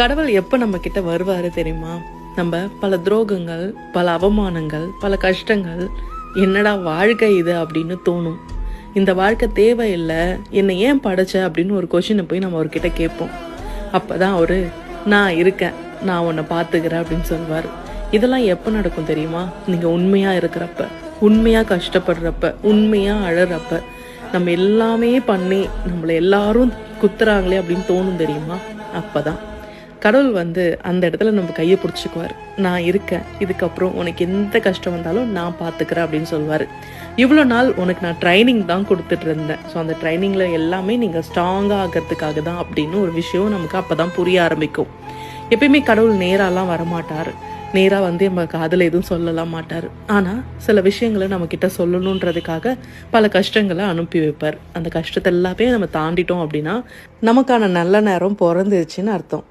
கடவுள் எப்ப நம்ம கிட்ட வருவாரு தெரியுமா? நம்ம பல துரோகங்கள், பல அவமானங்கள், பல கஷ்டங்கள், என்னடா வாழ்க்கை இது அப்படின்னு தோணும். இந்த வாழ்க்கை தேவையில்லை, என்னை ஏன் படைச்ச அப்படின்னு ஒரு கொஷினை போய் நம்ம அவர்கிட்ட கேட்போம். அப்பதான் அவரு நான் இருக்கேன், நான் உன்னை பார்த்துக்கிறேன் அப்படின்னு சொல்லுவார். இதெல்லாம் எப்போ நடக்கும் தெரியுமா? நீங்கள் உண்மையாக இருக்கிறப்ப, உண்மையாக கஷ்டப்படுறப்ப, உண்மையாக அழறப்ப, நம்ம எல்லாமே பண்ணி நம்மளை எல்லாரும் குத்துறாங்களே அப்படின்னு தோணும் தெரியுமா? அப்போதான் கடவுள் அந்த இடத்துல நம்ம கையை பிடிச்சிக்குவார். நான் இருக்கேன், இதுக்கப்புறம் உனக்கு எந்த கஷ்டம் வந்தாலும் நான் பார்த்துக்கிறேன் அப்படின்னு சொல்லுவார். இவ்வளோ நாள் உனக்கு நான் ட்ரைனிங் தான் கொடுத்துட்டு இருந்தேன். ஸோ அந்த ட்ரைனிங்கில் எல்லாமே நீங்கள் ஸ்ட்ராங்காக ஆகிறதுக்காக தான் அப்படின்னு ஒரு விஷயம் நமக்கு அப்போ தான் புரிய ஆரம்பிக்கும். எப்பயுமே கடவுள் நேராலாம் வரமாட்டார், நேராக நம்ம காதில் எதுவும் சொல்லலாம் மாட்டார். ஆனால் சில விஷயங்களை நம்மக்கிட்ட சொல்லணுன்றதுக்காக பல கஷ்டங்களை அனுப்பி வைப்பார். அந்த கஷ்டத்தை எல்லாமே நம்ம தாண்டிட்டோம் அப்படின்னா நமக்கான நல்ல நேரம் பிறந்துருச்சுன்னு அர்த்தம்.